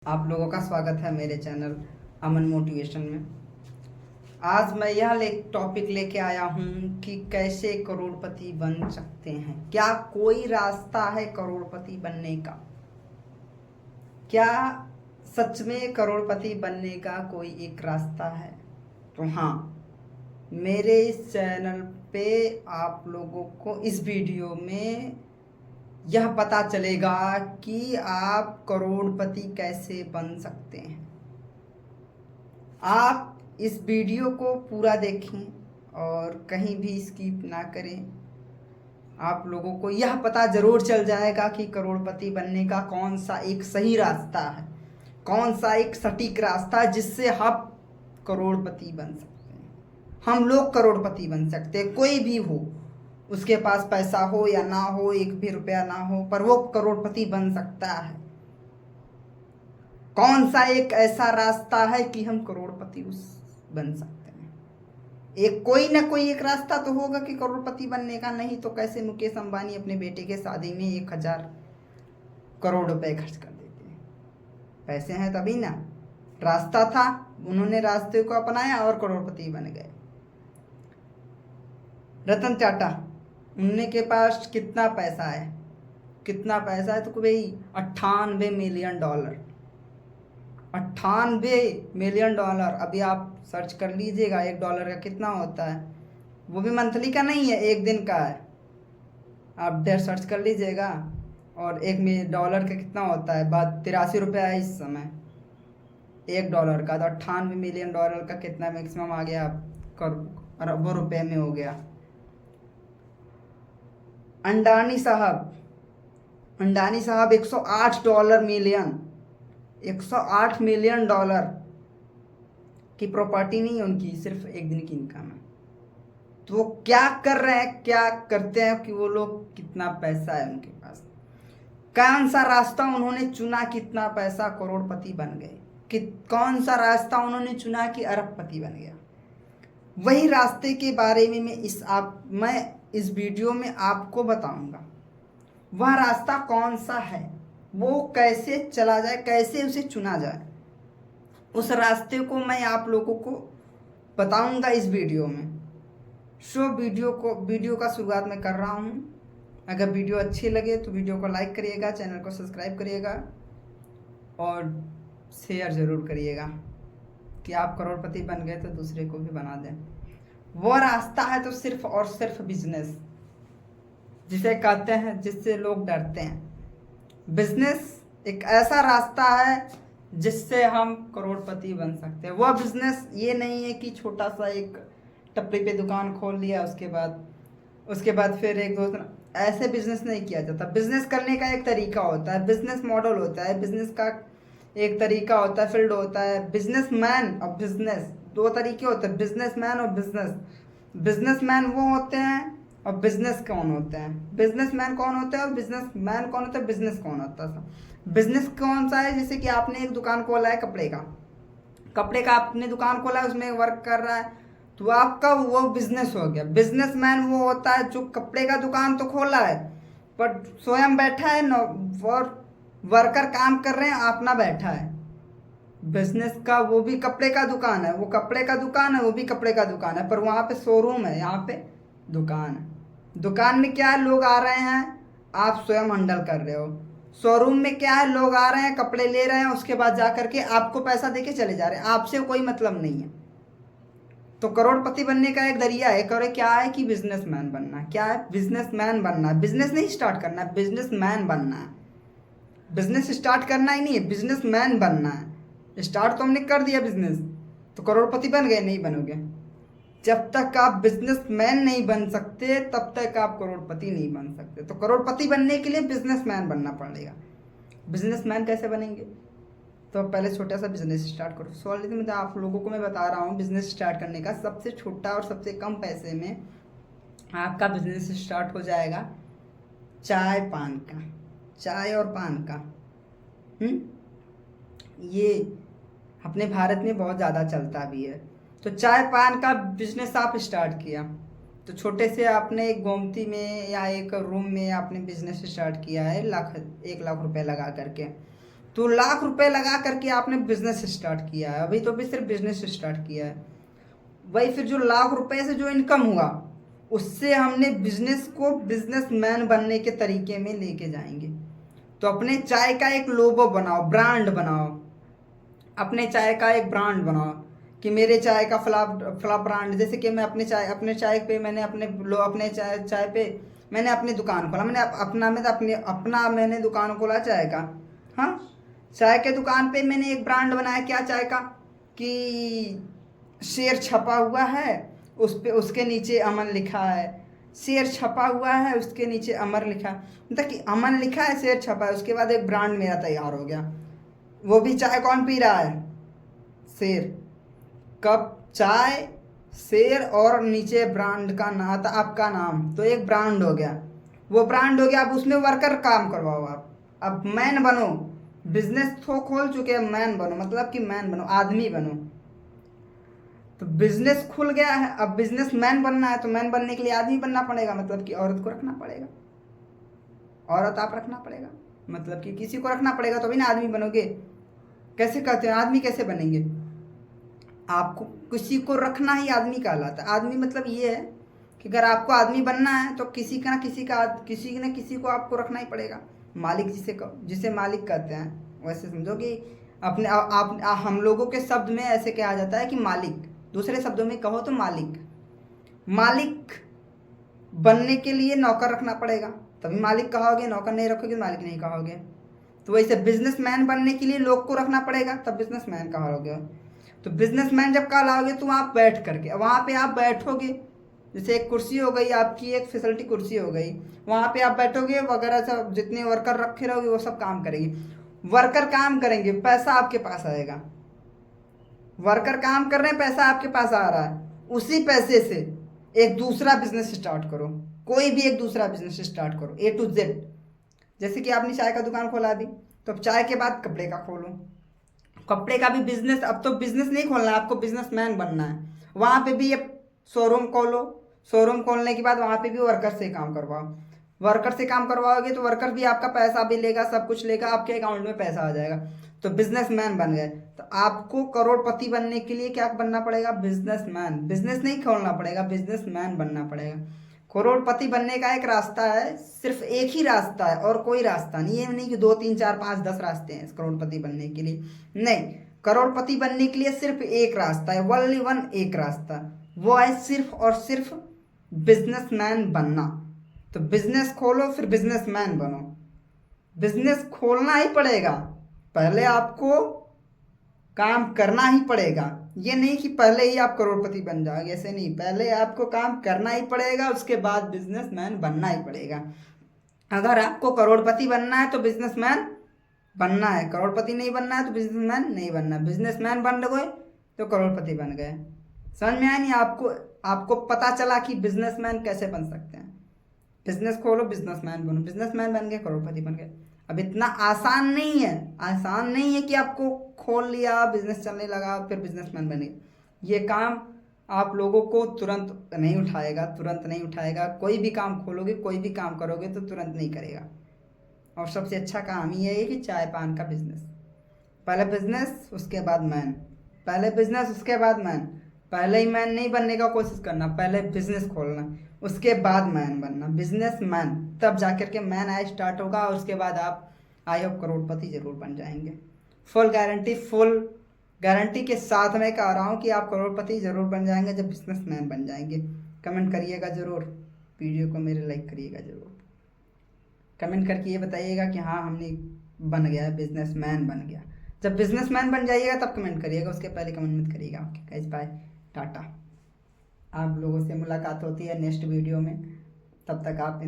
आप लोगों का स्वागत है मेरे चैनल अमन मोटिवेशन में। आज मैं यह टॉपिक लेके आया हूँ कि कैसे करोड़पति बन सकते हैं। क्या कोई रास्ता है करोड़पति बनने का? क्या सच में करोड़पति बनने का कोई एक रास्ता है? तो हाँ, मेरे इस चैनल पे आप लोगों को इस वीडियो में यह पता चलेगा कि आप करोड़पति कैसे बन सकते हैं। आप इस वीडियो को पूरा देखें और कहीं भी स्किप ना करें। आप लोगों को यह पता जरूर चल जाएगा कि करोड़पति बनने का कौन सा एक सही रास्ता है, कौन सा एक सटीक रास्ता है जिससे आप करोड़पति बन सकते हैं। हम लोग करोड़पति बन सकते हैं, कोई भी हो, उसके पास पैसा हो या ना हो, एक भी रुपया ना हो, पर वो करोड़पति बन सकता है। कौन सा एक ऐसा रास्ता है कि हम करोड़पति बन सकते हैं? एक कोई ना कोई एक रास्ता तो होगा कि करोड़पति बनने का। नहीं तो कैसे मुकेश अंबानी अपने बेटे के शादी में 1,000 करोड़ रुपए खर्च कर देते हैं? पैसे हैं तभी ना, रास्ता था, उन्होंने रास्ते को अपनाया और करोड़पति बन गए। रतन टाटा, उनके पास कितना पैसा है? कितना पैसा है? तो भाई 98 मिलियन डॉलर। 98 million dollar. अभी आप सर्च कर लीजिएगा $1 का कितना होता है। वो भी मंथली का नहीं है, एक दिन का है। आप डेढ़ सर्च कर लीजिएगा और $1 का कितना होता है। बात 83 रुपये है इस समय $1 का। तो 98 मिलियन डॉलर का कितना मैक्सिमम आ गया, अरबों रुपए में हो गया। अंडानी साहब $108 मिलियन, $108 मिलियन की प्रॉपर्टी नहीं है उनकी, सिर्फ एक दिन की इनकम है। तो वो क्या कर रहे हैं, क्या करते हैं कि वो लोग, कितना पैसा है उनके पास, कौन सा रास्ता उन्होंने चुना, कितना पैसा, करोड़पति बन गए। कि कौन सा रास्ता उन्होंने चुना कि अरबपति बन गया। वही रास्ते के बारे में मैं इस वीडियो में आपको बताऊंगा। वह रास्ता कौन सा है, वो कैसे चला जाए, कैसे उसे चुना जाए, उस रास्ते को मैं आप लोगों को बताऊंगा इस वीडियो में। वीडियो का शुरुआत मैं कर रहा हूं। अगर वीडियो अच्छी लगे तो वीडियो को लाइक करिएगा, चैनल को सब्सक्राइब करिएगा और शेयर ज़रूर करिएगा कि आप करोड़पति बन गए तो दूसरे को भी बना दें। वो रास्ता है तो सिर्फ और सिर्फ बिजनेस, जिसे कहते हैं, जिससे लोग डरते हैं। बिजनेस एक ऐसा रास्ता है जिससे हम करोड़पति बन सकते हैं। वह बिजनेस ये नहीं है कि छोटा सा एक टपरी पे दुकान खोल लिया, उसके बाद फिर एक दोस्त, ऐसे बिजनेस नहीं किया जाता। बिजनेस करने का एक तरीका होता है, बिजनेस मॉडल होता है, बिजनेस का एक तरीका होता है, फील्ड होता है। बिजनेसमैन और बिजनेस दो तरीके होते हैं, बिजनेसमैन और बिजनेस। बिजनेसमैन वो होते हैं और बिजनेस कौन होते हैं, बिजनेसमैन कौन होते हैं और बिजनेसमैन कौन होता है, बिजनेस कौन होता है। बिजनेस कौन सा है? जैसे कि आपने एक दुकान खोला है कपड़े का आपने दुकान खोला है, उसमें वर्क कर रहा है, तो आपका वो बिजनेस हो गया। बिजनेसमैन वो होता है जो कपड़े का दुकान तो खोला है पर स्वयं बैठा है और वर्कर काम कर रहे हैं, अपना बैठा है। बिजनेस का वो भी कपड़े का दुकान है, वो कपड़े का दुकान है, वो भी कपड़े का दुकान है, पर वहाँ पे शोरूम है, यहाँ पे दुकान है। दुकान में क्या है, लोग आ रहे हैं, आप स्वयं हैंडल कर रहे हो। शोरूम में क्या है, लोग आ रहे हैं, कपड़े ले रहे हैं, उसके बाद जा करके आपको पैसा देके चले जा रहे हैं, आपसे कोई मतलब नहीं है। तो करोड़पति बनने का एक जरिया है। क्या है कि बिजनेसमैन बनना। क्या है? बिजनेसमैन बनना। बिजनेस नहीं स्टार्ट करना है, बिजनेसमैन बनना है। बिजनेस स्टार्ट करना ही नहीं है, बिजनेसमैन बनना है। स्टार्ट तो हमने कर दिया बिजनेस, तो करोड़पति बन गए? नहीं बनोगे। जब तक आप बिजनेसमैन नहीं बन सकते तब तक आप करोड़पति नहीं बन सकते। तो करोड़पति बनने के लिए बिजनेसमैन बनना पड़ेगा। बिजनेसमैन कैसे बनेंगे? तो पहले छोटा सा बिजनेस स्टार्ट करो। सॉलिड में आप लोगों को मैं बता रहा हूँ बिजनेस स्टार्ट करने का सबसे छोटा और सबसे कम पैसे में आपका बिजनेस स्टार्ट हो जाएगा चाय और पान का। ये अपने भारत में बहुत ज़्यादा चलता भी है। तो चाय पान का बिजनेस आप स्टार्ट किया, तो छोटे से आपने एक गोमती में या एक रूम में आपने बिजनेस स्टार्ट किया है, 1 लाख रुपए लगा करके। तो लाख रुपए लगा करके आपने बिजनेस स्टार्ट किया है, अभी तो भी सिर्फ बिजनेस स्टार्ट किया है। वही फिर जो लाख रुपए से जो इनकम हुआ, उससे हमने बिजनेस को बिजनेसमैन बनने के तरीके में लेके जाएंगे। तो अपने चाय का एक लोगो बनाओ, ब्रांड बनाओ, अपने चाय का एक ब्रांड बनाओ कि मेरे चाय का फला फला ब्रांड। जैसे कि मैं अपने चाय पे मैंने अपने चाय पे मैंने अपनी दुकान खोला, मैंने अपना मैंने दुकान खोला चाय का। हाँ, चाय के दुकान पे मैंने एक ब्रांड बनाया क्या चाय का, कि शेर छपा हुआ है, उस पे उसके नीचे अमन लिखा है। शेर छपा हुआ है, उसके नीचे अमर लिखा है, मतलब कि अमन लिखा है, शेर छपा है, उसके बाद एक ब्रांड मेरा तैयार हो गया। वो भी चाय कौन पी रहा है? शेर। कप चाय, शेर, और नीचे ब्रांड का नाम था आपका नाम, तो एक ब्रांड हो गया। वो ब्रांड हो गया। अब उसमें वर्कर काम करवाओ आप, अब मैन बनो। बिजनेस तो खोल चुके हैं, मैन बनो, मतलब कि मैन बनो, आदमी बनो। तो बिजनेस खुल गया है, अब बिजनेस मैन बनना है, तो मैन बनने के लिए आदमी बनना पड़ेगा, मतलब कि औरत को रखना पड़ेगा, औरत आप रखना पड़ेगा, मतलब कि किसी को रखना पड़ेगा, तो भी ना आदमी बनोगे। कैसे कहते हैं आदमी कैसे बनेंगे? आपको किसी को रखना ही आदमी कहलाता है। आदमी मतलब ये है कि अगर आपको आदमी बनना है तो किसी न किसी को आपको रखना ही पड़ेगा। मालिक जिसे मालिक कहते हैं, वैसे समझो कि अपने हम लोगों के शब्द में ऐसे कहा जाता है कि मालिक, दूसरे शब्दों में कहो तो मालिक। मालिक बनने के लिए नौकर रखना पड़ेगा, तभी मालिक कहोगे, नौकर नहीं रखोगे तो मालिक नहीं कहोगे। तो वैसे बिजनेसमैन बनने के लिए लोग को रखना पड़ेगा, तब बिजनेसमैन कहोगे। तो बिजनेसमैन जब कहलाओगे तो आप बैठ करके वहाँ पे आप बैठोगे, जैसे एक कुर्सी हो गई आपकी, एक फैसिलिटी कुर्सी हो गई, वहाँ पे आप बैठोगे वगैरह, सब जितने वर्कर रखे रहोगे वो सब काम करेंगे। वर्कर काम करेंगे, पैसा आपके पास आएगा। वर्कर काम कर रहे हैं, पैसा आपके पास आ रहा है, उसी पैसे से एक दूसरा बिजनेस स्टार्ट करो, कोई भी एक दूसरा बिजनेस स्टार्ट करो, A to Z। जैसे कि आपने चाय का दुकान खोला अभी, तो अब चाय के बाद कपड़े का खोलो, कपड़े का भी बिजनेस। अब तो बिजनेस नहीं खोलना है आपको, बिजनेसमैन बनना है। वहाँ पे भी ये शोरूम खोलो, शोरूम खोलने के बाद वहाँ पे भी वर्कर से काम करवाओ। वर्कर से काम करवाओगे तो वर्कर भी आपका पैसा भी लेगा, सब कुछ लेगा, आपके अकाउंट में पैसा आ जाएगा, तो बिजनेसमैन बन गए। तो आपको करोड़पति बनने के लिए क्या बनना पड़ेगा? बिजनेसमैन। बिजनेस नहीं खोलना पड़ेगा, बिजनेसमैन बनना पड़ेगा। करोड़पति बनने का एक रास्ता है, सिर्फ एक ही रास्ता है, और कोई रास्ता नहीं है। नहीं कि 2 3 4 5 10 रास्ते हैं इस करोड़पति बनने के लिए, नहीं। करोड़पति बनने के लिए सिर्फ एक रास्ता है, ओनली वन, एक रास्ता, वो है सिर्फ और सिर्फ बिजनेसमैन बनना। तो बिजनेस खोलो, फिर बिजनेसमैन बनो। बिजनेस खोलना ही पड़ेगा, पहले आपको काम करना ही पड़ेगा। ये नहीं कि पहले ही आप करोड़पति बन जाओगे, ऐसे नहीं, पहले आपको काम करना ही पड़ेगा, उसके बाद बिजनेसमैन बनना ही पड़ेगा। अगर आपको करोड़पति बनना है तो बिजनेसमैन बनना है, करोड़पति नहीं बनना है तो बिजनेसमैन नहीं बनना। बिजनेसमैन बन गए तो करोड़पति बन गए। समझ में आया नहीं आपको? आपको पता चला कि बिजनेसमैन कैसे बन सकते हैं। बिजनेस खोलो, बिजनेसमैन बनो, बिजनेसमैन बन गए, करोड़पति बन गए। अब इतना आसान नहीं है, आसान नहीं है कि आपको खोल लिया, बिजनेस चलने लगा, फिर बिजनेसमैन बने। ये काम आप लोगों को तुरंत नहीं उठाएगा, तुरंत नहीं उठाएगा। कोई भी काम खोलोगे, कोई भी काम करोगे तो तुरंत नहीं करेगा। और सबसे अच्छा काम ये है कि चाय पान का बिजनेस, पहले बिजनेस उसके बाद मैन, पहले बिजनेस उसके बाद मैन। पहले ही मैन नहीं बनने का कोशिश करना, पहले बिजनेस खोलना, उसके बाद मैन बनना, बिजनेस मैन, तब जाकर के मैन आया स्टार्ट होगा, और उसके बाद आप आई होप करोड़पति जरूर बन जाएंगे। फुल गारंटी के साथ मैं कह रहा हूँ कि आप करोड़पति जरूर बन जाएंगे जब बिजनेसमैन बन जाएंगे। कमेंट करिएगा ज़रूर, वीडियो को मेरे लाइक करिएगा ज़रूर, कमेंट करके ये बताइएगा कि हाँ हमने बन गया, बिजनेसमैन बन गया। जब बिजनेसमैन बन जाइएगा तब कमेंट करिएगा, उसके पहले कमेंट मत करिएगा। Okay guys, bye, tata. आप लोगों से मुलाकात होती है नेक्स्ट वीडियो में, तब तक आप